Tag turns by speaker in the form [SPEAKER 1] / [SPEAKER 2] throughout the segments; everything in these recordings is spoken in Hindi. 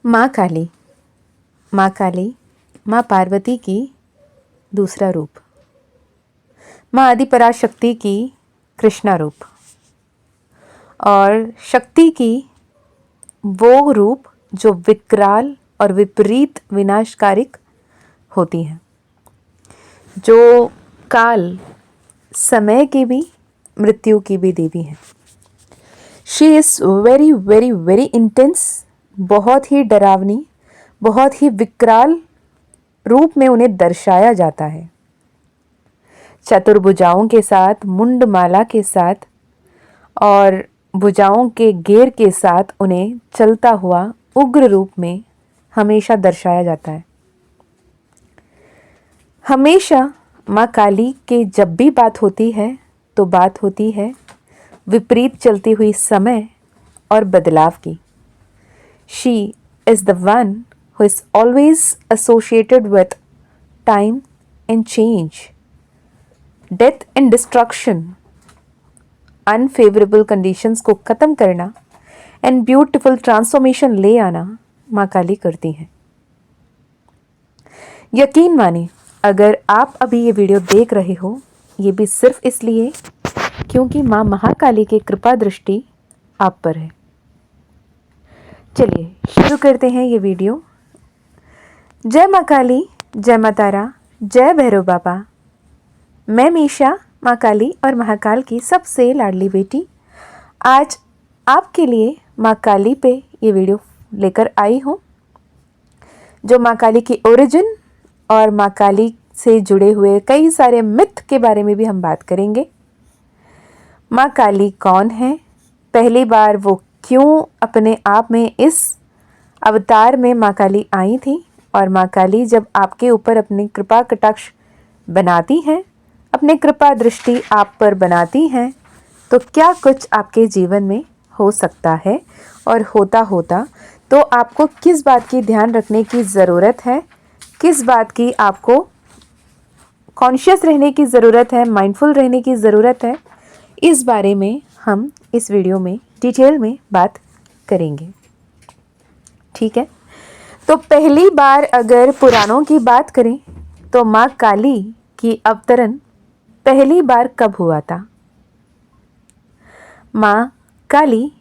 [SPEAKER 1] माँ काली। माँ काली माँ पार्वती की दूसरा रूप, माँ आदिपराशक्ति की कृष्णा रूप और शक्ति की वो रूप जो विकराल और विपरीत विनाशकारिक होती हैं, जो काल, समय की भी, मृत्यु की भी देवी हैं। She is very very very intense, बहुत ही डरावनी, बहुत ही विकराल रूप में उन्हें दर्शाया जाता है। चतुर्भुजाओं के साथ, मुंडमाला के साथ और भुजाओं के घेर के साथ उन्हें चलता हुआ उग्र रूप में हमेशा दर्शाया जाता है। हमेशा माँ काली के जब भी बात होती है तो बात होती है विपरीत चलती हुई समय और बदलाव की। She is the one who is always associated with time and change, death and destruction, unfavorable conditions को ख़त्म करना and beautiful transformation ले आना माँ काली करती हैं। यकीन माने, अगर आप अभी ये वीडियो देख रहे हो, ये भी सिर्फ इसलिए क्योंकि माँ महाकाली की कृपा दृष्टि आप पर है। चलिए शुरू करते हैं ये वीडियो। जय माँ काली, जय माँ तारा, जय भैरव बाबा। मैं मीशा, माँ काली और महाकाल की सबसे लाडली बेटी, आज आपके लिए माँ काली पे ये वीडियो लेकर आई हूँ, जो माँ काली की ओरिजिन और माँ काली से जुड़े हुए कई सारे मिथ के बारे में भी हम बात करेंगे। माँ काली कौन है, पहली बार वो क्यों अपने आप में इस अवतार में माँ काली आई थी, और माँ काली जब आपके ऊपर अपनी कृपा कटाक्ष बनाती हैं, अपने कृपा दृष्टि आप पर बनाती हैं, तो क्या कुछ आपके जीवन में हो सकता है, और होता तो आपको किस बात की ध्यान रखने की ज़रूरत है, किस बात की आपको कॉन्शियस रहने की ज़रूरत है, माइंडफुल रहने की ज़रूरत है, इस बारे में हम इस वीडियो में डिटेल में बात करेंगे। ठीक है, तो पहली बार अगर पुराणों की बात करें तो माँ काली की अवतरण पहली बार कब हुआ था? माँ काली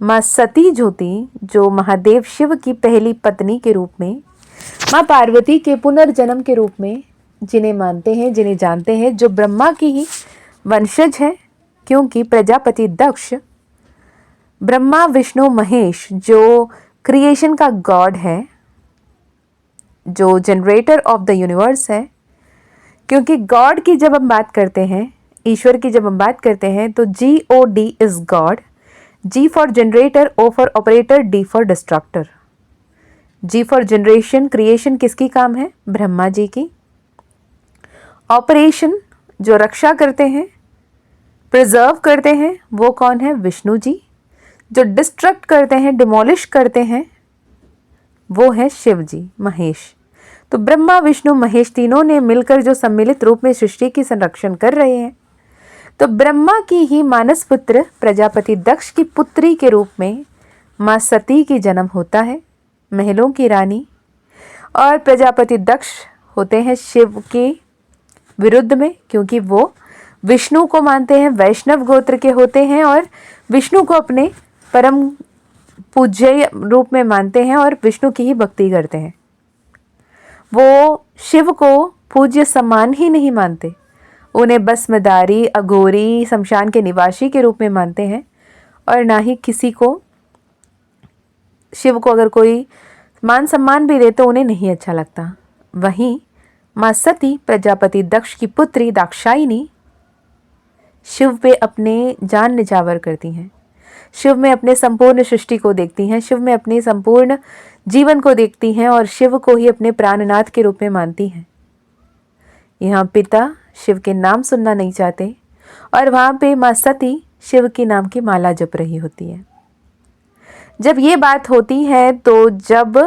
[SPEAKER 1] माँ सती जो थी, जो महादेव शिव की पहली पत्नी के रूप में, माँ पार्वती के पुनर्जन्म के रूप में जिन्हें मानते हैं, जिन्हें जानते हैं, जो ब्रह्मा की ही वंशज है, क्योंकि प्रजापति दक्ष ब्रह्मा विष्णु महेश जो क्रिएशन का गॉड है, जो जनरेटर ऑफ द यूनिवर्स है, क्योंकि गॉड की जब हम बात करते हैं, ईश्वर की जब हम बात करते हैं, तो GOD is God, G for generator, O for operator, D for destructor. G for generation, creation किसकी काम है? ब्रह्मा जी की। ऑपरेशन जो रक्षा करते हैं, प्रिजर्व करते हैं, वो कौन है? विष्णु जी। जो डिस्ट्रक्ट करते हैं, डिमोलिश करते हैं, वो है शिव जी, महेश। तो ब्रह्मा विष्णु महेश तीनों ने मिलकर जो सम्मिलित रूप में सृष्टि की संरक्षण कर रहे हैं। तो ब्रह्मा की ही मानस पुत्र प्रजापति दक्ष की पुत्री के रूप में माँ सती की जन्म होता है, महलों की रानी। और प्रजापति दक्ष होते हैं शिव के विरुद्ध में, क्योंकि वो विष्णु को मानते हैं, वैष्णव गोत्र के होते हैं और विष्णु को अपने परम पूज्य रूप में मानते हैं और विष्णु की ही भक्ति करते हैं। वो शिव को पूज्य समान ही नहीं मानते, उन्हें भस्मधारी, अघोरी, शमशान के निवासी के रूप में मानते हैं, और ना ही किसी को, शिव को अगर कोई मान सम्मान भी दे तो उन्हें नहीं अच्छा लगता। वहीं माँ सती प्रजापति दक्ष की पुत्री दाक्षायणी शिव पे अपने जान निछावर करती हैं, शिव में अपने संपूर्ण सृष्टि को देखती हैं, शिव में अपने संपूर्ण जीवन को देखती हैं और शिव को ही अपने प्राणनाथ के रूप में मानती हैं। यहाँ पिता शिव के नाम सुनना नहीं चाहते और वहाँ पे माँ सती शिव के नाम की माला जप रही होती है। जब ये बात होती है तो जब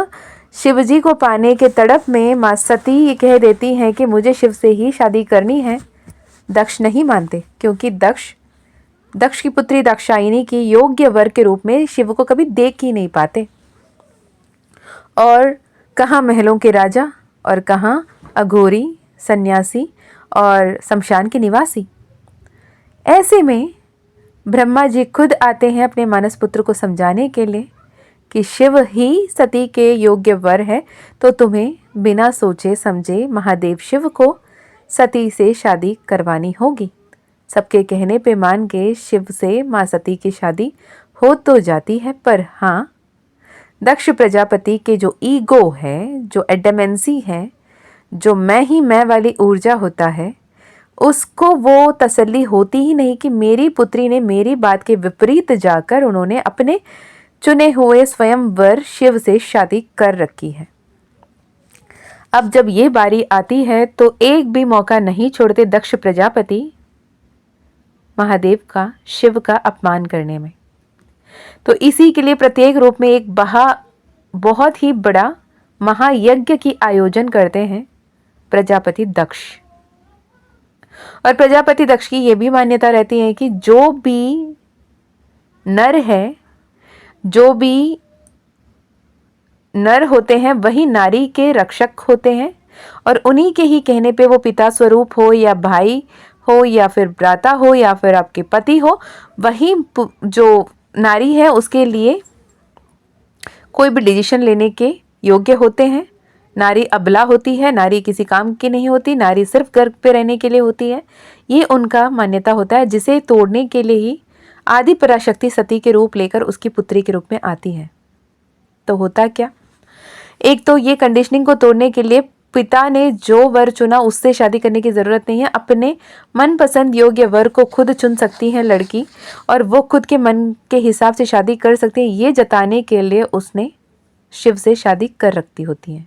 [SPEAKER 1] शिव जी को पाने के तड़प में माँ सती ये कह देती हैं कि मुझे शिव से ही शादी करनी है, दक्ष नहीं मानते, क्योंकि दक्ष की पुत्री दाक्षायणी की योग्य वर के रूप में शिव को कभी देख ही नहीं पाते। और कहाँ महलों के राजा और कहाँ अघोरी, सन्यासी और शमशान के निवासी। ऐसे में ब्रह्मा जी खुद आते हैं अपने मानस पुत्र को समझाने के लिए कि शिव ही सती के योग्य वर है, तो तुम्हें बिना सोचे समझे महादेव शिव को सती से शादी करवानी होगी। सबके कहने पे मान के शिव से माँ सती की शादी हो तो जाती है, पर हाँ, दक्ष प्रजापति के जो ईगो है, जो एडमेंसी है, जो मैं ही मैं वाली ऊर्जा होता है, उसको वो तसल्ली होती ही नहीं कि मेरी पुत्री ने मेरी बात के विपरीत जाकर उन्होंने अपने चुने हुए स्वयंवर शिव से शादी कर रखी है। अब जब ये बारी आती है तो एक भी मौका नहीं छोड़ते दक्ष प्रजापति महादेव का शिव का अपमान करने में। तो इसी के लिए प्रत्येक रूप में एक बहुत ही बड़ा महायज्ञ की आयोजन करते हैं प्रजापति दक्ष। और प्रजापति दक्ष की यह भी मान्यता रहती है कि जो भी नर है, जो भी नर होते हैं वही नारी के रक्षक होते हैं, और उन्हीं के ही कहने पे वो पिता स्वरूप हो या भाई हो या फिर भ्राता हो या फिर आपके पति हो, वही जो नारी है उसके लिए कोई भी डिसीजन लेने के योग्य होते हैं। नारी अबला होती है, नारी किसी काम की नहीं होती, नारी सिर्फ गर्भ पे रहने के लिए होती है। ये उनका मान्यता होता है, जिसे तोड़ने के लिए ही आदि पराशक्ति सती के रूप लेकर उसकी पुत्री के रूप में आती है। तो होता क्या, एक तो ये कंडीशनिंग को तोड़ने के लिए पिता ने जो वर चुना उससे शादी करने की ज़रूरत नहीं है, अपने मनपसंद योग्य वर को खुद चुन सकती है लड़की, और वो खुद के मन के हिसाब से शादी कर सकती है, ये जताने के लिए उसने शिव से शादी कर रखती होती है।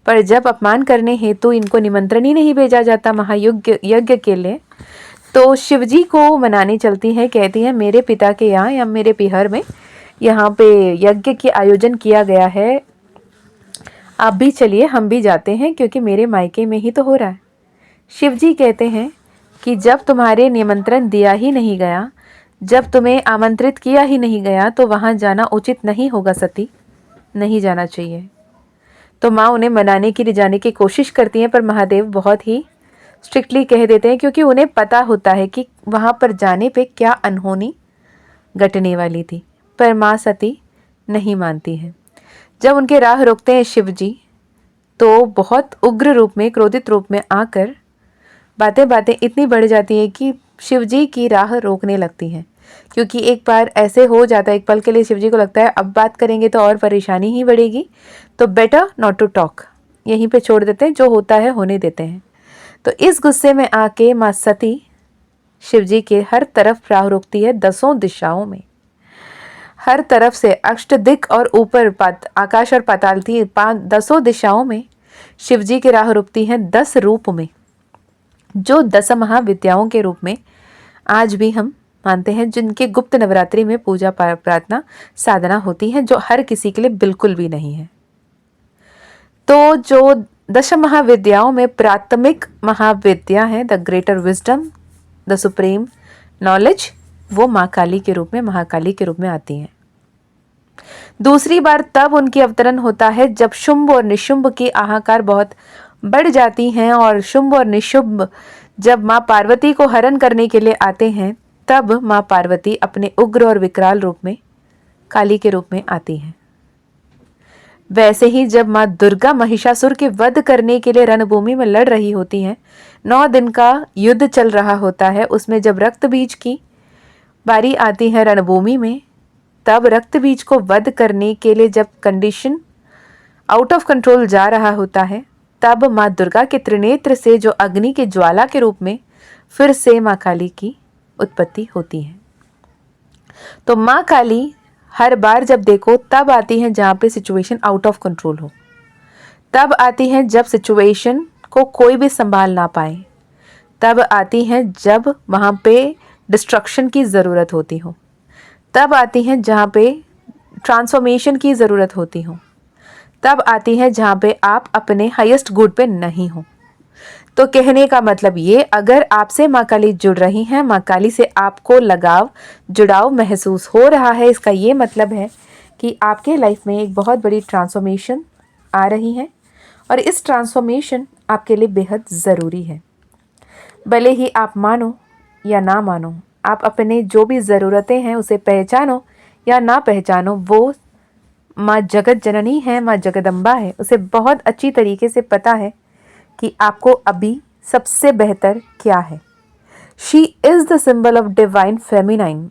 [SPEAKER 1] पर जब अपमान करने हेतु इनको निमंत्रण ही नहीं भेजा जाता महायज्ञ के लिए, तो शिवजी को मनाने चलती हैं, कहती हैं मेरे पिता के यहाँ या मेरे पिहर में यहाँ पे यज्ञ की आयोजन किया गया है, आप भी चलिए, हम भी जाते हैं, क्योंकि मेरे मायके में ही तो हो रहा है। शिवजी कहते हैं कि जब तुम्हारे निमंत्रण दिया ही नहीं गया, जब तुम्हें आमंत्रित किया ही नहीं गया, तो वहाँ जाना उचित नहीं होगा सती, नहीं जाना चाहिए। तो माँ उन्हें मनाने के लिए जाने की कोशिश करती हैं, पर महादेव बहुत ही स्ट्रिक्टली कह देते हैं, क्योंकि उन्हें पता होता है कि वहाँ पर जाने पे क्या अनहोनी घटने वाली थी। पर माँ सती नहीं मानती है। जब उनके राह रोकते हैं शिवजी, तो बहुत उग्र रूप में, क्रोधित रूप में आकर बातें इतनी बढ़ जाती हैं कि शिवजी की राह रोकने लगती हैं। क्योंकि एक बार ऐसे हो जाता है, एक पल के लिए शिवजी को लगता है अब बात करेंगे तो और परेशानी ही बढ़ेगी, तो बेटर नॉट टू टॉक, यहीं पे छोड़ देते हैं, जो होता है होने देते हैं। तो इस गुस्से में आके माँ सती शिवजी के हर तरफ राह रोकती है, 10 दिशाओं में, हर तरफ से अष्टदिक और ऊपर आकाश और पाताल थी 10 दिशाओं में शिवजी की राह रुकती हैं 10 रूप में, जो 10 महाविद्याओं के रूप में आज भी हम मानते हैं, जिनके गुप्त नवरात्रि में पूजा प्रार्थना साधना होती है, जो हर किसी के लिए बिल्कुल भी नहीं है। तो जो 10 महाविद्याओं में प्राथमिक महाविद्या है, the greater wisdom, the supreme knowledge, वो माँ काली के रूप में, महाकाली के रूप में आती हैं। दूसरी बार तब उनकी अवतरण होता है जब शुंभ और निशुंभ की हाहाकार बहुत बढ़ जाती हैं, और शुंभ और निशुंभ जब माँ पार्वती को हरण करने के लिए आते हैं, तब माँ पार्वती अपने उग्र और विकराल रूप में काली के रूप में आती हैं। वैसे ही जब माँ दुर्गा महिषासुर के वध करने के लिए रणभूमि में लड़ रही होती हैं, 9 दिन का युद्ध चल रहा होता है, उसमें जब रक्त बीज की बारी आती है रणभूमि में, तब रक्त बीज को वध करने के लिए जब कंडीशन आउट ऑफ कंट्रोल जा रहा होता है, तब माँ दुर्गा के त्रिनेत्र से जो अग्नि के ज्वाला के रूप में फिर से माँ काली की उत्पत्ति होती है। तो माँ काली हर बार जब देखो तब आती हैं जहाँ पे सिचुएशन आउट ऑफ कंट्रोल हो, तब आती हैं जब सिचुएशन को कोई भी संभाल ना पाए, तब आती हैं जब वहाँ पे डिस्ट्रक्शन की ज़रूरत होती हो, तब आती हैं जहाँ पे ट्रांसफॉर्मेशन की ज़रूरत होती हो, तब आती हैं जहाँ पे आप अपने हाईएस्ट गुड पे नहीं हो। तो कहने का मतलब ये, अगर आपसे माँ काली जुड़ रही हैं, माँ काली से आपको लगाव जुड़ाव महसूस हो रहा है, इसका ये मतलब है कि आपके लाइफ में एक बहुत बड़ी ट्रांसफॉर्मेशन आ रही हैं और इस ट्रांसफॉर्मेशन आपके लिए बेहद ज़रूरी है। भले ही आप मानो या ना मानो, आप अपने जो भी ज़रूरतें हैं उसे पहचानो या ना पहचानो, वो माँ जगत जननी है, माँ जगदम्बा है, उसे बहुत अच्छी तरीके से पता है कि आपको अभी सबसे बेहतर क्या है। She is the symbol of divine feminine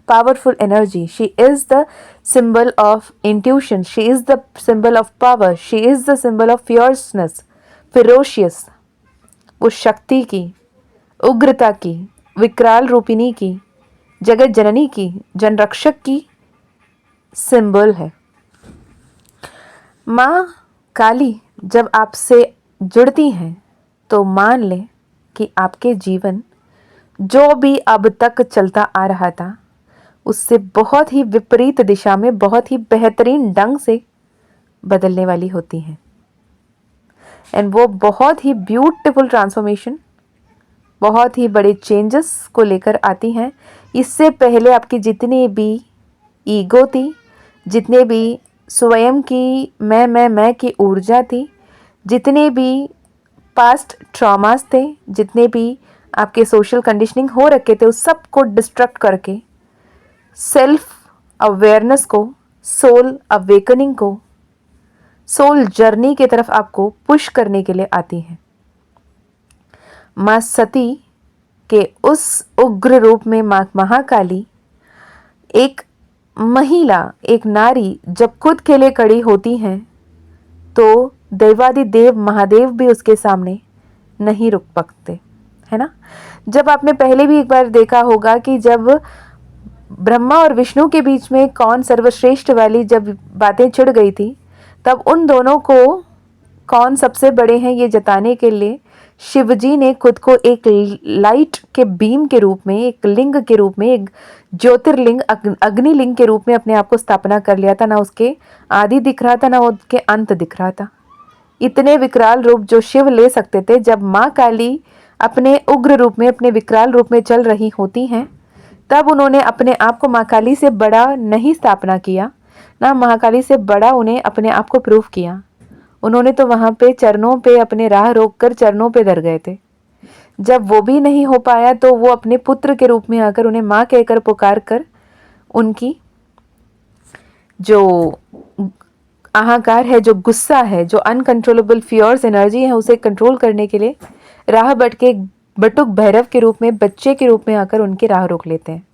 [SPEAKER 1] powerful energy. She is the symbol of intuition. She is the symbol of power. She is the symbol of fierceness, ferocious. वो शक्ति की, उग्रता की, विकराल रूपिणी की, जगत जननी की, जनरक्षक की सिंबल है। माँ काली जब आपसे जुड़ती हैं तो मान लें कि आपके जीवन जो भी अब तक चलता आ रहा था उससे बहुत ही विपरीत दिशा में बहुत ही बेहतरीन ढंग से बदलने वाली होती हैं। एंड वो बहुत ही ब्यूटीफुल ट्रांसफॉर्मेशन, बहुत ही बड़े चेंजेस को लेकर आती हैं। इससे पहले आपकी जितनी भी ईगो थी, जितने भी स्वयं की मैं की ऊर्जा थी, जितने भी पास्ट ट्रॉमास थे, जितने भी आपके सोशल कंडीशनिंग हो रखे थे, उस सब को डिस्ट्रक्ट करके सेल्फ अवेयरनेस को, सोल अवेकनिंग को, सोल जर्नी की तरफ आपको पुश करने के लिए आती है। माँ सती के उस उग्र रूप में माँ महाकाली एक महिला, एक नारी जब खुद के लिए खड़ी होती हैं तो देवादिदेव महादेव भी उसके सामने नहीं रुक सकते, है ना। जब आपने पहले भी एक बार देखा होगा कि जब ब्रह्मा और विष्णु के बीच में कौन सर्वश्रेष्ठ वाली जब बातें छिड़ गई थी, तब उन दोनों को कौन सबसे बड़े हैं ये जताने के लिए शिवजी ने खुद को एक लाइट के बीम के रूप में, एक लिंग के रूप में, एक ज्योतिर्लिंग अग्निलिंग के रूप में अपने आप को स्थापना कर लिया था। ना उसके आदि दिख रहा था, ना उसके अंत दिख रहा था। इतने विकराल रूप जो शिव ले सकते थे, जब माँ काली अपने उग्र रूप में, अपने विकराल रूप में चल रही होती हैं, तब उन्होंने अपने आप को महाकाली से बड़ा नहीं स्थापना किया, ना महाकाली से बड़ा उन्हें अपने आप को प्रूव किया। उन्होंने तो वहाँ पे चरणों पे अपने राह रोककर चरणों पे धर गए थे। जब वो भी नहीं हो पाया तो वो अपने पुत्र के रूप में आकर उन्हें माँ कहकर पुकार कर उनकी जो अहंकार है, जो गुस्सा है, जो अनकंट्रोलेबल फियर्स एनर्जी है, उसे कंट्रोल करने के लिए राह भटके बटुक भैरव के रूप में, बच्चे के रूप में आकर उनकी राह रोक लेते हैं।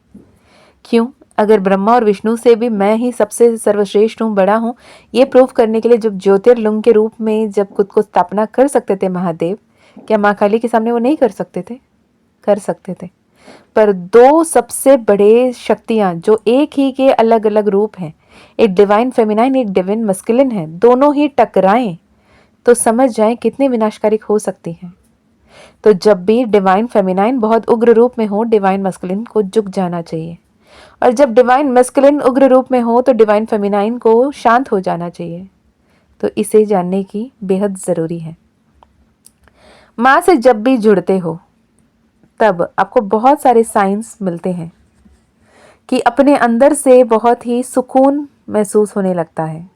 [SPEAKER 1] क्यों? अगर ब्रह्मा और विष्णु से भी मैं ही सबसे सर्वश्रेष्ठ हूँ, बड़ा हूँ, ये प्रूव करने के लिए जब ज्योतिर्लिंग के रूप में जब खुद को स्थापना कर सकते थे महादेव, क्या माँ काली के सामने वो नहीं कर सकते थे? कर सकते थे। पर दो सबसे बड़े शक्तियाँ जो एक ही के अलग अलग रूप हैं, एक डिवाइन फेमिनाइन, एक डिवाइन मस्कुलिन है, दोनों ही टकराएं तो समझ जाएं कितने विनाशकारी हो सकती हैं। तो जब भी डिवाइन फेमिनाइन बहुत उग्र रूप में हो, डिवाइन मस्कुलिन को झुक जाना चाहिए, और जब डिवाइन मस्कुलिन उग्र रूप में हो तो डिवाइन फेमिनाइन को शांत हो जाना चाहिए। तो इसे जानने की बेहद ज़रूरी है। माँ से जब भी जुड़ते हो तब आपको बहुत सारे साइंस मिलते हैं कि अपने अंदर से बहुत ही सुकून महसूस होने लगता है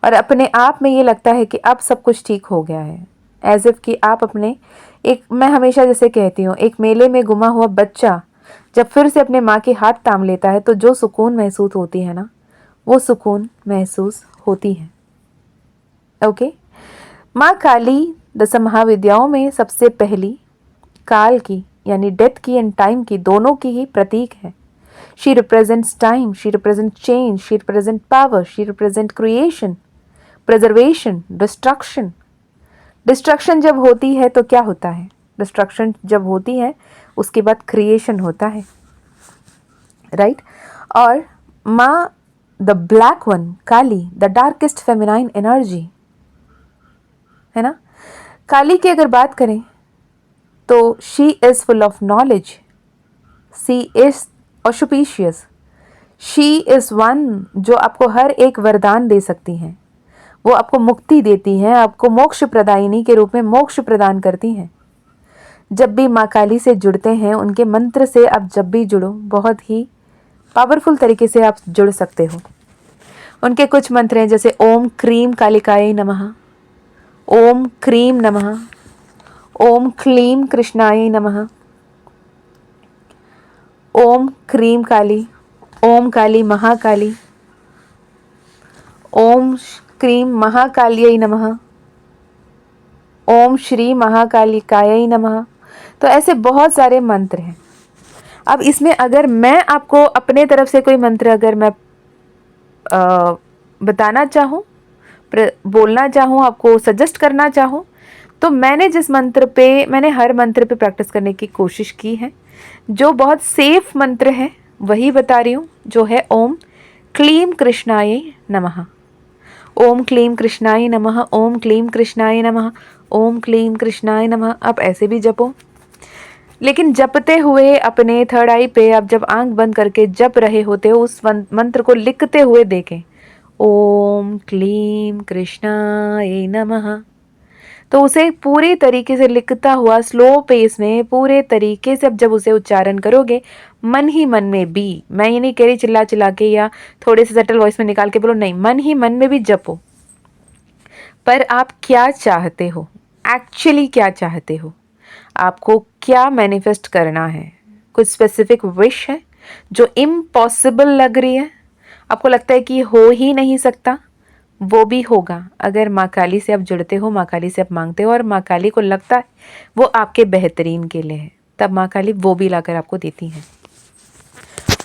[SPEAKER 1] और अपने आप में ये लगता है कि अब सब कुछ ठीक हो गया है। एज इफ कि आप अपने मैं हमेशा जैसे कहती हूँ, एक मेले में गुमा हुआ बच्चा जब फिर से अपने माँ के हाथ थाम लेता है तो जो सुकून महसूस होती है ना, वो सुकून महसूस होती है। ओके। माँ काली 10 महाविद्याओं में सबसे पहली काल की यानी डेथ की एंड टाइम की, दोनों की ही प्रतीक है। She represents time, she represent change, she represent power, she represent creation, preservation, destruction. Destruction जब होती है तो क्या होता है? डिस्ट्रक्शन जब होती है उसके बाद क्रिएशन होता है, राइट। और माँ the black one, Kali, the darkest feminine energy, है ना। काली की अगर बात करें तो she is full of knowledge, she is auspicious, she is one जो आपको हर एक वरदान दे सकती हैं। वो आपको मुक्ति देती हैं, आपको मोक्ष प्रदायिनी के रूप में मोक्ष प्रदान करती हैं। जब भी माँ काली से जुड़ते हैं, उनके मंत्र से आप जब भी जुड़ो, बहुत ही पावरफुल तरीके से आप जुड़ सकते हो। उनके कुछ मंत्र हैं जैसे ओम क्रीम कालिकाय नमः, ओम क्रीम नमः, ओम क्लीम कृष्णाय नमः, ओम क्रीम काली, ओम काली महाकाली, ओम क्रीम महाकाल्यै नमः, ओम श्री महाकालिकायै नमः। तो ऐसे बहुत सारे मंत्र हैं। अब इसमें अगर मैं आपको अपने तरफ से कोई मंत्र अगर मैं बताना चाहूँ, बोलना चाहूँ, आपको सजेस्ट करना चाहूँ, तो मैंने हर मंत्र पे प्रैक्टिस करने की कोशिश की है। जो बहुत सेफ मंत्र है वही बता रही हूँ, जो है ओम क्लीम कृष्णाय नमः, ओम क्लीम कृष्णाय नमः, ओम क्लीम कृष्णाय नमः, ओम क्लीम कृष्णाय नमः। आप ऐसे भी जपो, लेकिन जपते हुए अपने थर्ड आई पे आप जब आंख बंद करके जप रहे होते हो उस मंत्र को लिखते हुए देखें, ओम क्लीम कृष्णाय नमः। तो उसे पूरी तरीके से लिखता हुआ स्लो पेस में पूरे तरीके से अब जब उसे उच्चारण करोगे मन ही मन में भी, मैं ये नहीं कह रही चिल्ला चिल्ला के या थोड़े से सटल वॉइस में निकाल के बोलो, नहीं, मन ही मन में भी जपो। पर आप क्या चाहते हो, एक्चुअली क्या चाहते हो, आपको क्या मैनिफेस्ट करना है, कुछ स्पेसिफिक विश है जो इम्पॉसिबल लग रही है, आपको लगता है कि हो ही नहीं सकता, वो भी होगा। अगर माँ काली से आप जुड़ते हो, माँ काली से आप मांगते हो और माँ काली को लगता है वो आपके बेहतरीन के लिए है, तब माँ काली वो भी लाकर आपको देती हैं।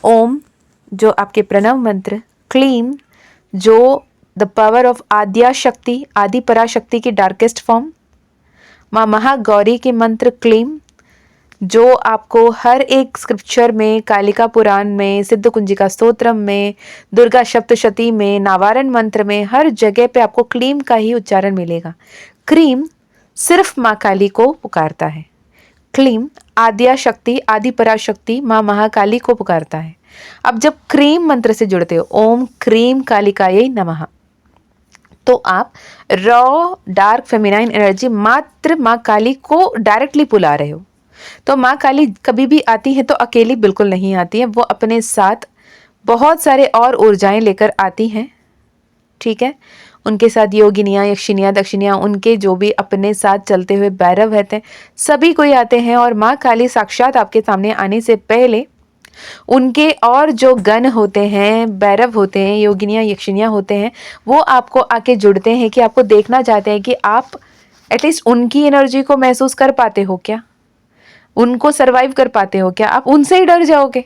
[SPEAKER 1] ओम जो आपके प्रणव मंत्र, क्लीम जो द पावर ऑफ आद्या शक्ति, आदि पराशक्ति की डार्केस्ट फॉर्म, माँ महागौरी के मंत्र क्लीम जो आपको हर एक स्क्रिप्चर में, कालिका पुराण में, सिद्ध कुंजिका स्तोत्रम में, दुर्गा सप्तशती में, नावारण मंत्र में, हर जगह पे आपको क्लीम का ही उच्चारण मिलेगा। क्रीम सिर्फ माँ काली को पुकारता है, क्लीम आद्या शक्ति, आदि पराशक्ति माँ महाकाली को पुकारता है। अब जब क्रीम मंत्र से जुड़ते हो, ओम क्रीम कालिकायै नमः, तो आप रॉ डार्क फेमिनाइन एनर्जी मात्र माँ काली को डायरेक्टली बुला रहे हो। तो माँ काली कभी भी आती है तो अकेली बिल्कुल नहीं आती है, वो अपने साथ बहुत सारे और ऊर्जाएं लेकर आती हैं, ठीक है। उनके साथ योगिनियाँ, यक्षिनियाँ, दक्षिणियाँ, उनके जो भी अपने साथ चलते हुए भैरव रहते हैं, सभी कोई आते हैं। और माँ काली साक्षात आपके सामने आने से पहले उनके और जो गण होते हैं, भैरव होते हैं, योगिनियाँ, यक्षिनियाँ होते हैं, वो आपको आके जुड़ते हैं कि आपको देखना चाहते हैं कि आप एटलीस्ट उनकी एनर्जी को महसूस कर पाते हो क्या, उनको सरवाइव कर पाते हो क्या। आप उनसे ही डर जाओगे,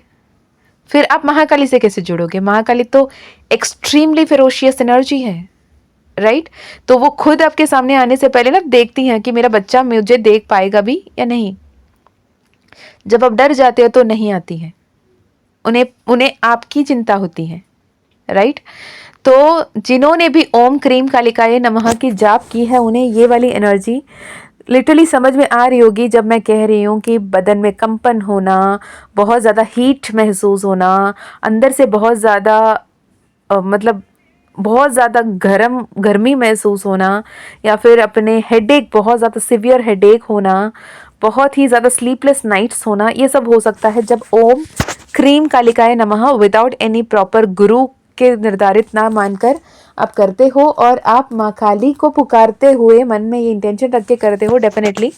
[SPEAKER 1] फिर आप महाकाली से कैसे जुड़ोगे। महाकाली तो एक्सट्रीमली फेरोशियस एनर्जी है, राइट। तो वो खुद आपके सामने आने से पहले ना देखती हैं कि मेरा बच्चा मुझे देख पाएगा भी या नहीं। जब आप डर जाते हो तो नहीं आती है, उन्हें आपकी चिंता होती है, राइट। तो जिन्होंने भी ओम क्रीम कालिकाय नमः की जाप की है उन्हें ये वाली एनर्जी लिटरली समझ में आ रही होगी जब मैं कह रही हूँ कि बदन में कंपन होना, बहुत ज़्यादा हीट महसूस होना, अंदर से बहुत ज़्यादा मतलब बहुत ज़्यादा गर्मी महसूस होना, या फिर अपने हेडेक, बहुत ज़्यादा सिवियर हेडेक होना, बहुत ही ज़्यादा स्लीपलेस नाइट्स होना, ये सब हो सकता है जब ओम क्रीम कालिकाय नमः विदाउट एनी प्रॉपर गुरु के निर्धारित ना मानकर आप करते हो और आप माँ काली को पुकारते हुए मन में ये इंटेंशन रख के करते हो, डेफिनेटली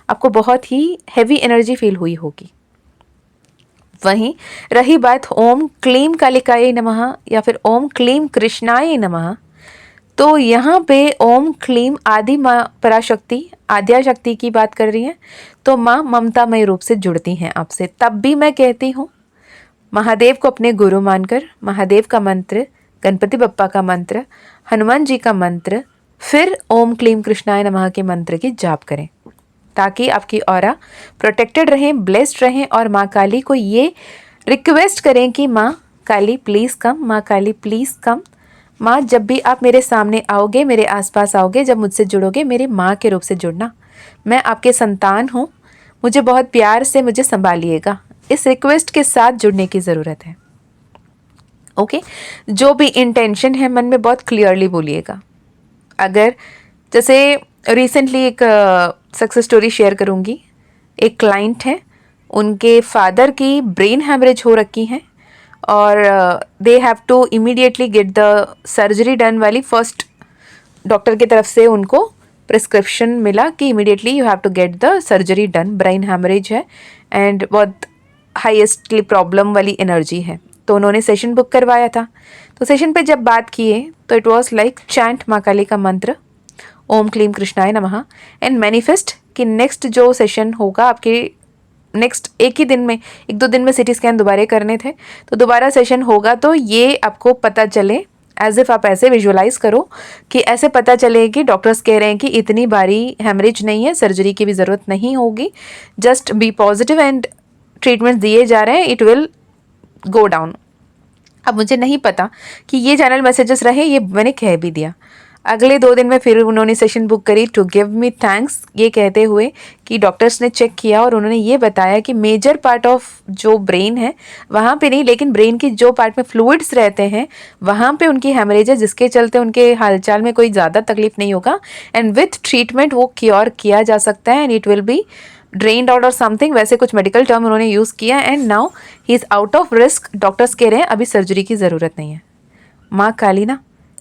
[SPEAKER 1] आपको बहुत ही हैवी एनर्जी फील हुई होगी। वहीं रही बात ओम क्लीम कालिकाय नमः या फिर ओम क्लीम कृष्णाय नमः, तो यहाँ पे ओम क्लीम आदि माँ पराशक्ति, आद्या शक्ति की बात कर रही हैं, तो माँ ममतामय रूप से जुड़ती हैं आपसे। तब भी मैं कहती हूँ महादेव को अपने गुरु मानकर महादेव का मंत्र, गणपति बप्पा का मंत्र, हनुमान जी का मंत्र, फिर ओम क्लीम कृष्णाय नमः के मंत्र की जाप करें ताकि आपकी ऑरा प्रोटेक्टेड रहें, ब्लेस्ड रहें। और माँ काली को ये रिक्वेस्ट करें कि माँ काली प्लीज़ कम, माँ काली प्लीज़ कम। माँ जब भी आप मेरे सामने आओगे, मेरे आसपास आओगे, जब मुझसे जुड़ोगे, मेरी माँ के रूप से जुड़ना। मैं आपके संतान हूँ, मुझे बहुत प्यार से मुझे संभालिएगा। इस रिक्वेस्ट के साथ जुड़ने की ज़रूरत है, ओके। जो भी इंटेंशन है मन में बहुत क्लियरली बोलिएगा। अगर जैसे रिसेंटली एक सक्सेस स्टोरी शेयर करूँगी। एक क्लाइंट है, उनके फादर की ब्रेन हैमरेज हो रखी है और they have to immediately get the surgery done वाली फर्स्ट डॉक्टर की तरफ से उनको प्रिस्क्रिप्शन मिला कि immediately you have to get the surgery done, brain haemorrhage है एंड बहुत हाईएस्टली प्रॉब्लम वाली एनर्जी है। तो उन्होंने सेशन बुक करवाया था। तो सेशन पे जब बात किए तो इट वाज लाइक चैंट माँ काली का मंत्र ओम क्लीम कृष्णाय नमः एंड मैनिफेस्ट कि नेक्स्ट जो सेशन होगा आपके नेक्स्ट एक ही दिन में, 1-2 दिन में सिटी स्कैन दोबारा करने थे, तो दोबारा सेशन होगा तो ये आपको पता चले, एज इफ आप ऐसे विजुअलाइज करो कि ऐसे पता चले कि डॉक्टर्स कह रहे हैं कि इतनी भारी हेमरेज नहीं है, सर्जरी की भी ज़रूरत नहीं होगी, just be positive and treatment दिए जा रहे हैं, इट विल गो डाउन। अब मुझे नहीं पता कि ये चैनल मैसेजेस रहे, ये मैंने कह भी दिया। अगले 2 दिन में फिर उन्होंने सेशन बुक करी टू गिव मी थैंक्स, ये कहते हुए कि डॉक्टर्स ने चेक किया और उन्होंने ये बताया कि मेजर पार्ट ऑफ जो ब्रेन है वहाँ पे नहीं, लेकिन ब्रेन की जो पार्ट में फ्लूइड्स रहते हैं वहाँ पे उनकी हेमरेज है, जिसके चलते उनके हालचाल में कोई ज़्यादा तकलीफ नहीं होगा एंड विथ ट्रीटमेंट वो क्योर किया जा सकता है and it will be drained out और समथिंग, वैसे कुछ मेडिकल टर्म उन्होंने यूज़ किया and now he is out of risk. Doctors कह रहे हैं अभी सर्जरी की ज़रूरत नहीं है। माँ काली ना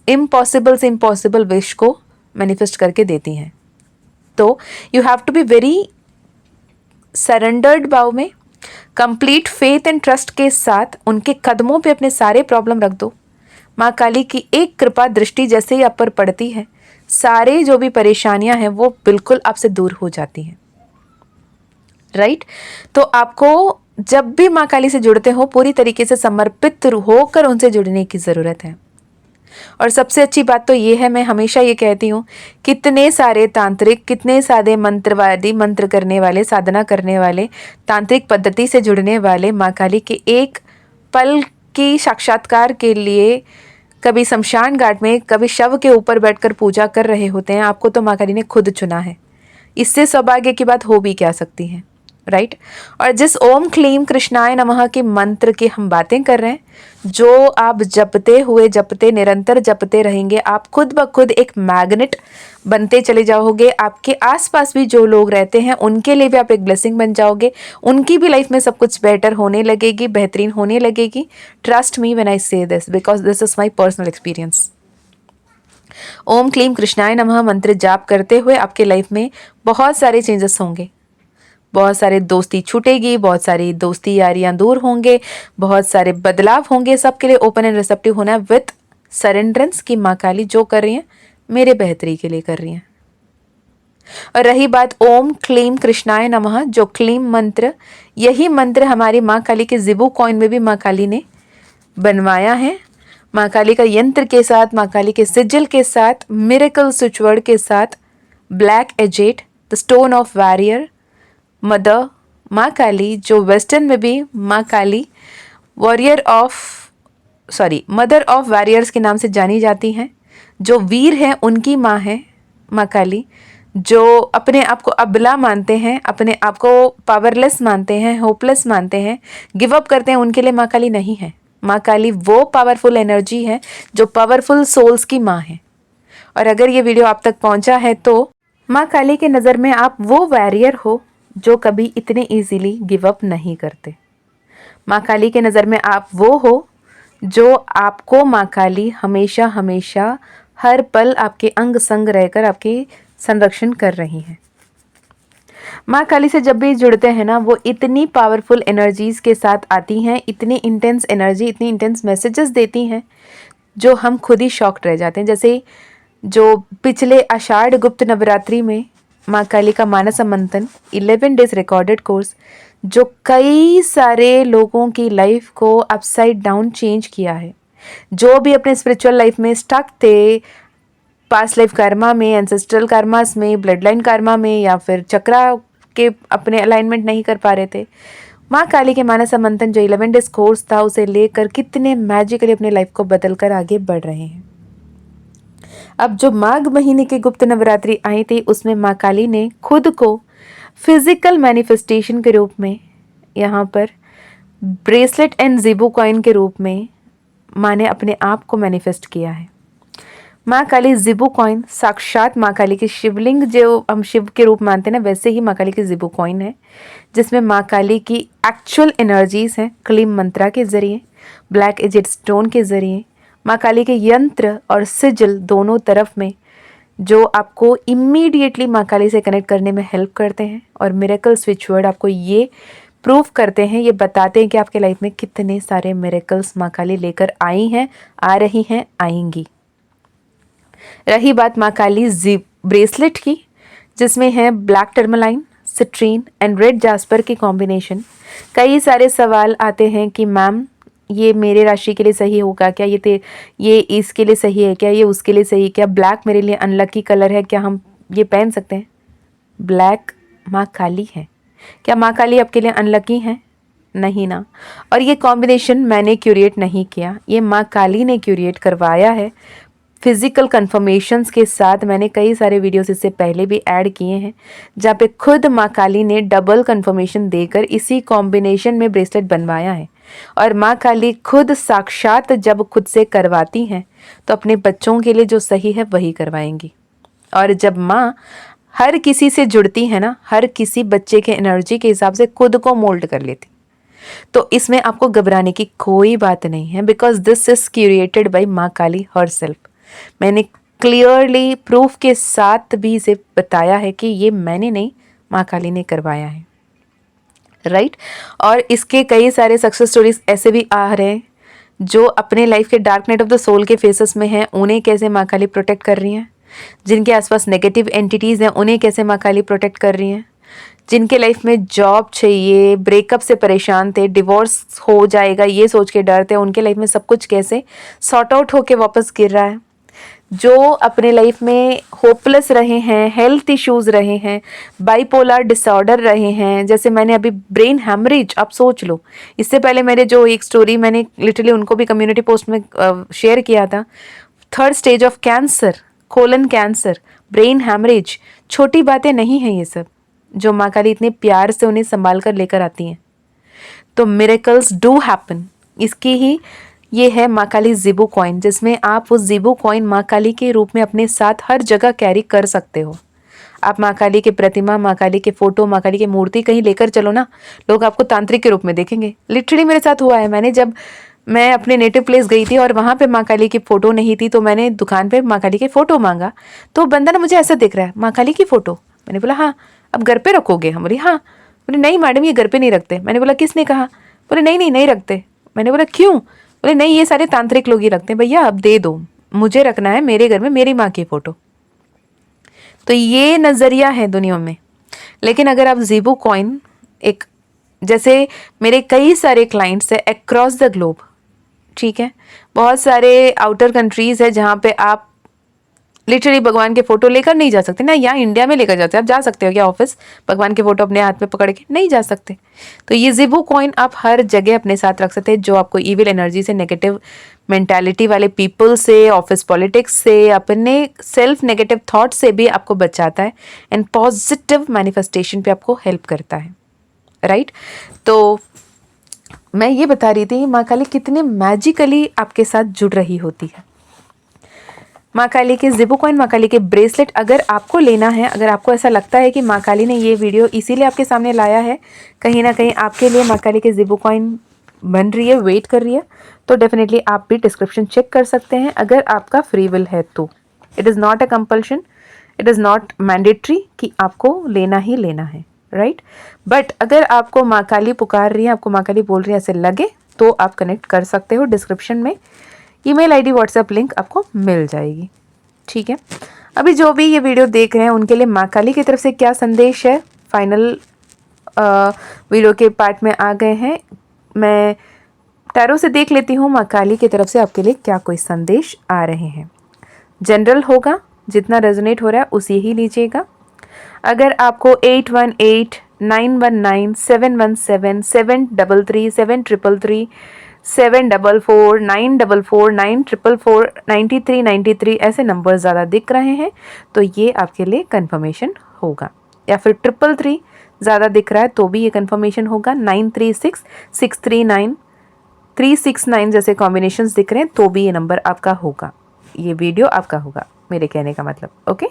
[SPEAKER 1] इम्पॉसिबल से इम्पॉसिबल विश को मैनिफेस्ट करके देती हैं। तो you have to be very surrendered भाव में, कंप्लीट फेथ एंड ट्रस्ट के साथ उनके कदमों पे अपने सारे प्रॉब्लम रख दो। माँ काली की एक कृपा दृष्टि जैसे ही आप पर पड़ती है, सारे जो भी परेशानियां हैं वो बिल्कुल आपसे दूर हो जाती हैं। राइट? तो आपको जब भी माँ काली से जुड़ते हो पूरी तरीके से समर्पित होकर उनसे जुड़ने की ज़रूरत है। और सबसे अच्छी बात तो ये है, मैं हमेशा ये कहती हूँ, कितने सारे तांत्रिक, कितने सारे मंत्रवादी, मंत्र करने वाले, साधना करने वाले, तांत्रिक पद्धति से जुड़ने वाले माँ काली के एक पल की साक्षात्कार के लिए कभी शमशान घाट में, कभी शव के ऊपर बैठकर पूजा कर रहे होते हैं। आपको तो माँ काली ने खुद चुना है, इससे सौभाग्य की बात हो भी क्या सकती है। राइट? और जिस ओम क्लीम कृष्णाय नमः के मंत्र की हम बातें कर रहे हैं, जो आप जपते निरंतर जपते रहेंगे, आप खुद ब खुद एक मैग्नेट बनते चले जाओगे। आपके आसपास भी जो लोग रहते हैं उनके लिए भी आप एक ब्लेसिंग बन जाओगे, उनकी भी लाइफ में सब कुछ बेटर होने लगेगी, बेहतरीन होने लगेगी। Trust me when I say this, because this is my personal experience. ओम क्लीम कृष्णाय नमः मंत्र जाप करते हुए आपके लाइफ में बहुत सारे चेंजेस होंगे, बहुत सारे दोस्ती छूटेगी, बहुत सारी दोस्ती यारियां दूर होंगे, बहुत सारे बदलाव होंगे। सबके लिए ओपन एंड रिसेप्टिव होना विथ सरेंडरेंस की माँ काली जो कर रही हैं मेरे बेहतरी के लिए कर रही हैं। और रही बात ओम क्लीम कृष्णाय नमः, जो क्लीम मंत्र, यही मंत्र हमारी माँ काली के जिबू कॉइन में भी माँ काली ने बनवाया है। माँ काली का यंत्र के साथ, माँ काली के सिजिल के साथ, मिरेकल स्विचवर्ड के साथ, black agate, the stone of warrior, mother माँ काली, जो वेस्टर्न में भी माँ काली मदर ऑफ वॉरियर्स के नाम से जानी जाती हैं। जो वीर हैं उनकी माँ है माँ काली। जो अपने आप को अबला मानते हैं, अपने आप को पावरलेस मानते हैं, होपलेस मानते हैं, गिव अप करते हैं, उनके लिए माँ काली नहीं है। माँ काली वो पावरफुल एनर्जी है जो पावरफुल सोल्स की माँ है। और अगर ये वीडियो आप तक पहुंचा है तो माँ काली के नज़र में आप वो वॉरियर हो जो कभी इतने इजीली गिव अप नहीं करते। माँ काली के नज़र में आप वो हो जो आपको माँ काली हमेशा हमेशा हर पल आपके अंग संग रहकर आपके संरक्षण कर रही हैं। माँ काली से जब भी जुड़ते हैं ना, वो इतनी पावरफुल एनर्जीज के साथ आती हैं, इतनी इंटेंस एनर्जी, इतनी इंटेंस मैसेजेस देती हैं जो हम खुद ही शॉक्ड रह जाते हैं। जैसे जो पिछले आषाढ़ गुप्त नवरात्रि में माँ काली का मानस मंथन 11 डेज रिकॉर्डेड कोर्स, जो कई सारे लोगों की लाइफ को अपसाइड डाउन चेंज किया है। जो भी अपने स्पिरिचुअल लाइफ में स्टक थे, पास्ट लाइफ कर्मा में, एंसेस्ट्रल कर्मास में, ब्लड लाइन कर्मा में, या फिर चक्रा के अपने अलाइनमेंट नहीं कर पा रहे थे, माँ काली के मानस मंथन जो 11 डेज कोर्स था उसे लेकर कितने मैजिकली अपने लाइफ को बदल कर आगे बढ़ रहे हैं। अब जो माघ महीने की गुप्त नवरात्रि आई थी उसमें माँ काली ने खुद को फिजिकल मैनिफेस्टेशन के रूप में, यहाँ पर ब्रेसलेट एंड जिबू कॉइन के रूप में माँ ने अपने आप को मैनिफेस्ट किया है। माँ काली जिबू कॉइन, साक्षात माँ काली की शिवलिंग जो हम शिव के रूप मानते हैं ना, वैसे ही माँ काली की जिबू कॉइन है, जिसमें माँ काली की एक्चुअल एनर्जीज हैं क्लीम मंत्रा के जरिए, ब्लैक एजेड स्टोन के जरिए, माँ काली के यंत्र और सिजिल दोनों तरफ में, जो आपको इमीडिएटली माँ काली से कनेक्ट करने में हेल्प करते हैं। और मिरेकल स्विच वर्ड आपको ये प्रूव करते हैं, ये बताते हैं कि आपके लाइफ में कितने सारे मिरेकल्स माँ काली लेकर आई हैं, आ रही हैं, आएंगी। रही बात माँ काली ब्रेसलेट की, जिसमें है black tourmaline, citrine and red jasper की कॉम्बिनेशन। कई सारे सवाल आते हैं कि मैम ये मेरे राशि के लिए सही होगा क्या, ये इसके लिए सही है क्या, ये उसके लिए सही है क्या, ब्लैक मेरे लिए अनलकी कलर है क्या, हम ये पहन सकते हैं? ब्लैक माँ काली है, क्या माँ काली आपके लिए अनलकी है? नहीं ना। और ये कॉम्बिनेशन मैंने क्यूरेट नहीं किया, ये माँ काली ने क्यूरेट करवाया है फिजिकल कन्फर्मेशंस के साथ। मैंने कई सारे वीडियोस इससे पहले भी ऐड किए हैं, जहाँ पे खुद माँ काली ने डबल कन्फर्मेशन देकर इसी कॉम्बिनेशन में ब्रेसलेट बनवाया है। और माँ काली खुद साक्षात जब खुद से करवाती हैं तो अपने बच्चों के लिए जो सही है वही करवाएंगी। और जब माँ हर किसी से जुड़ती है ना, हर किसी बच्चे के एनर्जी के हिसाब से खुद को मोल्ड कर लेती, तो इसमें आपको घबराने की कोई बात नहीं है, because this is created by माँ काली हरसेल्फ। मैंने क्लियरली प्रूफ के साथ भी इसे बताया है कि ये मैंने नहीं, माँ काली ने करवाया है, राइट। और इसके कई सारे सक्सेस स्टोरीज ऐसे भी आ रहे हैं जो अपने लाइफ के dark night of the soul के फेसेस में हैं, उन्हें कैसे माँ काली प्रोटेक्ट कर रही हैं। जिनके आसपास नेगेटिव एंटिटीज़ हैं उन्हें कैसे माँ काली प्रोटेक्ट कर रही हैं। जिनके लाइफ में जॉब चाहिए, ब्रेकअप से परेशान थे, डिवोर्स हो जाएगा ये सोच के डर थे, उनके लाइफ में सब कुछ कैसे सॉर्ट आउट होके वापस गिर रहा है। जो अपने लाइफ में होपलेस रहे हैं, हेल्थ इश्यूज रहे हैं, बाइपोलर डिसऑर्डर रहे हैं, जैसे मैंने अभी ब्रेन हैमरेज, आप सोच लो, इससे पहले मेरे जो एक स्टोरी मैंने लिटरली उनको भी कम्युनिटी पोस्ट में शेयर किया था, 3rd stage of cancer, colon cancer, brain haemorrhage, छोटी बातें नहीं हैं ये सब, जो माँ काली इतने प्यार से उन्हें संभाल कर लेकर आती हैं। तो मिरेकल्स डू हैपन। इसकी ही ये है माँ काली जिबू कॉइन, जिसमें आप उस जिबू कॉइन माँ काली के रूप में अपने साथ हर जगह कैरी कर सकते हो। आप माँ काली के प्रतिमा, माँ काली के फोटो, माँ काली की मूर्ति कहीं लेकर चलो ना, लोग आपको तांत्रिक के रूप में देखेंगे। लिटरली मेरे साथ हुआ है। मैं अपने नेटिव प्लेस गई थी और वहाँ पे माँ काली की फ़ोटो नहीं थी, तो मैंने दुकान पे माँ काली के फ़ोटो मांगा, तो बंदा ना मुझे ऐसा दिख रहा है, माँ काली की फ़ोटो। मैंने बोला हाँ, अब घर पे रखोगे? हम बोले हाँ। बोले नहीं मैडम, ये घर पे नहीं रखते। मैंने बोला किसने कहा? बोले नहीं नहीं नहीं रखते। मैंने बोला क्यों? बोले नहीं, ये सारे तांत्रिक लोग ही रखते हैं। भैया अब दे दो, मुझे रखना है मेरे घर में मेरी माँ की फ़ोटो। तो ये नज़रिया है दुनिया में। लेकिन अगर आप ज़ीबू कॉइन, एक जैसे मेरे कई सारे क्लाइंट्स है अक्रॉस द ग्लोब, ठीक है, बहुत सारे आउटर कंट्रीज़ है जहाँ पे आप लिटरली भगवान के फोटो लेकर नहीं जा सकते ना। यहाँ इंडिया में लेकर जाते हैं, आप जा सकते हो क्या ऑफिस भगवान के फोटो अपने हाथ में पकड़ के? नहीं जा सकते। तो ये जिबू कॉइन आप हर जगह अपने साथ रख सकते हैं, जो आपको इविल एनर्जी से, नेगेटिव मेंटालिटी वाले पीपल से, ऑफिस पॉलिटिक्स से, अपने सेल्फ नेगेटिव थॉट से भी आपको बचाता है एंड पॉजिटिव मैनिफेस्टेशन पे आपको हेल्प करता है, राइट। तो मैं ये बता रही थी माँ काली कितने मैजिकली आपके साथ जुड़ रही होती है। माँ काली के जिबू कॉइन, माँ काली के ब्रेसलेट अगर आपको लेना है, अगर आपको ऐसा लगता है कि माँ काली ने ये वीडियो इसीलिए आपके सामने लाया है, कहीं ना कहीं आपके लिए माँ काली के जिबू कॉइन बन रही है, वेट कर रही है, तो डेफिनेटली आप भी डिस्क्रिप्शन चेक कर सकते हैं अगर आपका फ्री विल है तो। It is not a compulsion, it is not mandatory कि आपको लेना ही लेना है, राइट। बट अगर आपको माँ काली पुकार रही है, आपको माँ काली बोल रही है, ऐसे लगे तो आप कनेक्ट कर सकते हो। डिस्क्रिप्शन में ईमेल आईडी, व्हाट्सएप लिंक आपको मिल जाएगी, ठीक है। अभी जो भी ये वीडियो देख रहे हैं उनके लिए माँ काली की तरफ से क्या संदेश है, फाइनल वीडियो के पार्ट में आ गए हैं। मैं टैरो से देख लेती हूँ माँ काली की तरफ से आपके लिए क्या कोई संदेश आ रहे हैं। जनरल होगा, जितना रेजोनेट हो रहा है उसी ही लीजिएगा। अगर आपको 818 919 717 733 733 744 944 944 93 93 ऐसे नंबर ज़्यादा दिख रहे हैं तो ये आपके लिए कंफर्मेशन होगा, या फिर 333 ज़्यादा दिख रहा है तो भी ये कंफर्मेशन होगा। 936 639 369 जैसे कॉम्बिनेशंस दिख रहे हैं तो भी ये नंबर आपका होगा, ये वीडियो आपका होगा, मेरे कहने का मतलब। ओके,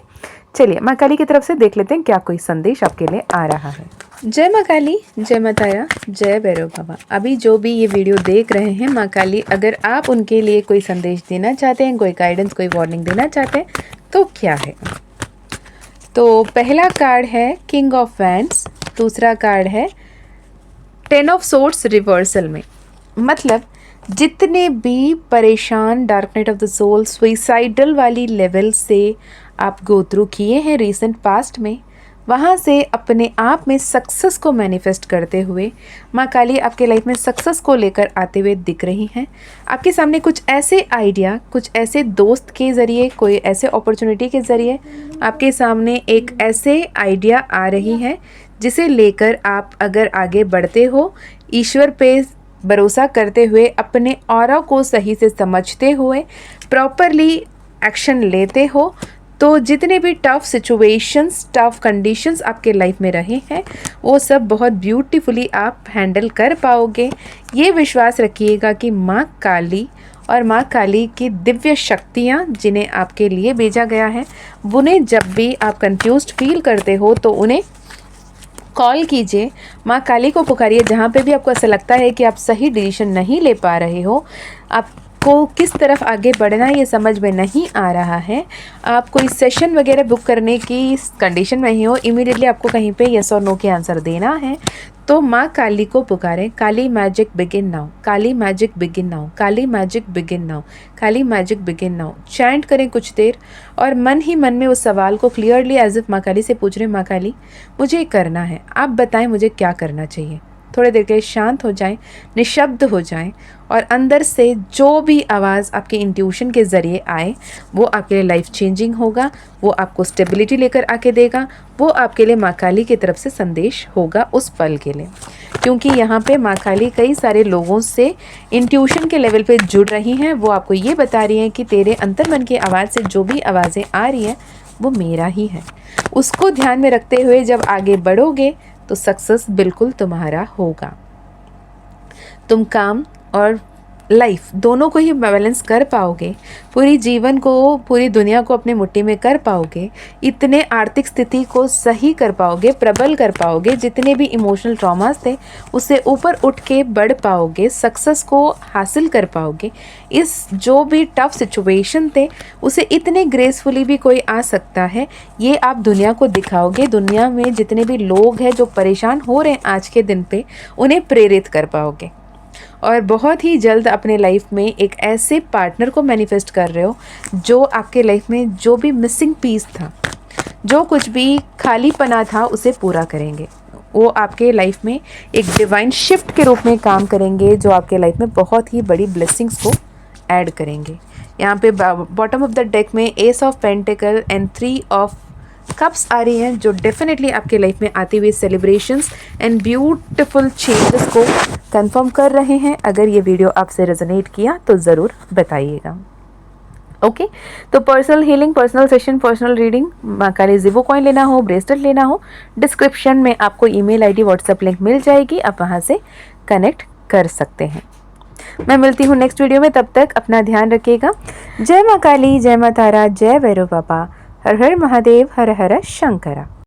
[SPEAKER 1] चलिए माँ काली की तरफ से देख लेते हैं क्या कोई संदेश आपके लिए आ रहा है। जय माँ काली, जय माँ तारा, जय भैरव बाबा। अभी जो भी ये वीडियो देख रहे हैं माँ काली, अगर आप उनके लिए कोई संदेश देना चाहते हैं, कोई गाइडेंस, कोई वार्निंग देना चाहते हैं तो क्या है। तो पहला कार्ड है किंग ऑफ वैंड्स, दूसरा कार्ड है 10 ऑफ सोर्ड्स रिवर्सल में। मतलब जितने भी परेशान, dark night of the soul, suicidal वाली लेवल से आप गो थ्रू किए हैं रीसेंट पास्ट में, वहाँ से अपने आप में सक्सेस को मैनिफेस्ट करते हुए माँ काली आपके लाइफ में सक्सेस को लेकर आते हुए दिख रही हैं। आपके सामने कुछ ऐसे आइडिया, कुछ ऐसे दोस्त के ज़रिए, कोई ऐसे अपॉर्चुनिटी के ज़रिए आपके सामने एक ऐसे आइडिया आ रही है जिसे लेकर आप अगर आगे बढ़ते हो, ईश्वर पे भरोसा करते हुए, अपने ऑरा को सही से समझते हुए, प्रॉपरली एक्शन लेते हो, तो जितने भी टफ़ सिचुएशंस, टफ़ कंडीशंस आपके लाइफ में रहे हैं वो सब बहुत ब्यूटीफुली आप हैंडल कर पाओगे। ये विश्वास रखिएगा कि माँ काली और माँ काली की दिव्य शक्तियाँ जिन्हें आपके लिए भेजा गया है, उन्हें जब भी आप कंफ्यूज्ड फील करते हो तो उन्हें कॉल कीजिए, माँ काली को पुकारिए। जहाँ पे भी आपको ऐसा लगता है कि आप सही डिसीजन नहीं ले पा रहे हो, आपको किस तरफ आगे बढ़ना ये समझ में नहीं आ रहा है, आप कोई सेशन वगैरह बुक करने की कंडीशन में ही हो, इमीडिएटली आपको कहीं पे यस और नो के आंसर देना है, तो माँ काली को पुकारें। काली मैजिक बिगिन नाउ, काली मैजिक बिगिन नाउ, काली मैजिक बिगिन नाउ, काली मैजिक बिगिन नाउ। चैंट करें कुछ देर और मन ही मन में उस सवाल को क्लियरली एज इफ माँ काली से पूछ रहे हैं, माँ काली मुझे ये करना है, आप बताएं मुझे क्या करना चाहिए। थोड़ी देर के लिए शांत हो जाएं, निशब्द हो जाएं और अंदर से जो भी आवाज़ आपके इंट्यूशन के ज़रिए आए वो आपके लिए लाइफ चेंजिंग होगा, वो आपको स्टेबिलिटी लेकर आके देगा, वो आपके लिए माँ काली की तरफ से संदेश होगा उस पल के लिए। क्योंकि यहाँ पे माँ काली कई सारे लोगों से इंट्यूशन के लेवल पे जुड़ रही हैं। वो आपको ये बता रही हैं कि तेरे अंतर्मन की आवाज़ से जो भी आवाज़ें आ रही हैं वो मेरा ही है। उसको ध्यान में रखते हुए जब आगे बढ़ोगे तो सक्सेस बिल्कुल तुम्हारा होगा। तुम काम और लाइफ दोनों को ही बैलेंस कर पाओगे, पूरी जीवन को, पूरी दुनिया को अपने मुट्ठी में कर पाओगे, इतने आर्थिक स्थिति को सही कर पाओगे, प्रबल कर पाओगे, जितने भी इमोशनल ट्रॉमास थे उससे ऊपर उठ के बढ़ पाओगे, सक्सेस को हासिल कर पाओगे। इस जो भी टफ सिचुएशन थे उसे इतने ग्रेसफुली भी कोई आ सकता है, ये आप दुनिया को दिखाओगे। दुनिया में जितने भी लोग हैं जो परेशान हो रहे हैं आज के दिन पे, उन्हें प्रेरित कर पाओगे और बहुत ही जल्द अपने लाइफ में एक ऐसे पार्टनर को मैनिफेस्ट कर रहे हो जो आपके लाइफ में जो भी मिसिंग पीस था, जो कुछ भी खालीपना था, उसे पूरा करेंगे। वो आपके लाइफ में एक डिवाइन शिफ्ट के रूप में काम करेंगे जो आपके लाइफ में बहुत ही बड़ी ब्लेसिंग्स को ऐड करेंगे। यहाँ पे बॉटम ऑफ द डेक में ace of pentacle and 3 of cups आ रही हैं जो डेफिनेटली आपके लाइफ में आती हुई सेलिब्रेशंस एंड ब्यूटीफुल चेंजेस को कंफर्म कर रहे हैं। अगर ये वीडियो आपसे रेजोनेट किया तो ज़रूर बताइएगा। ओके, तो personal healing, personal session, personal reading, माँ काली ज़िवो कॉइन लेना हो, ब्रेसलेट लेना हो, डिस्क्रिप्शन में आपको ईमेल आईडी, व्हाट्सएप लिंक मिल जाएगी, आप वहाँ से कनेक्ट कर सकते हैं। मैं मिलती हूँ नेक्स्ट वीडियो में, तब तक अपना ध्यान रखिएगा। जय माँ काली, जय माँ तारा, जय भैरव बाबा, हर हर महादेव, हर हर शंकरा।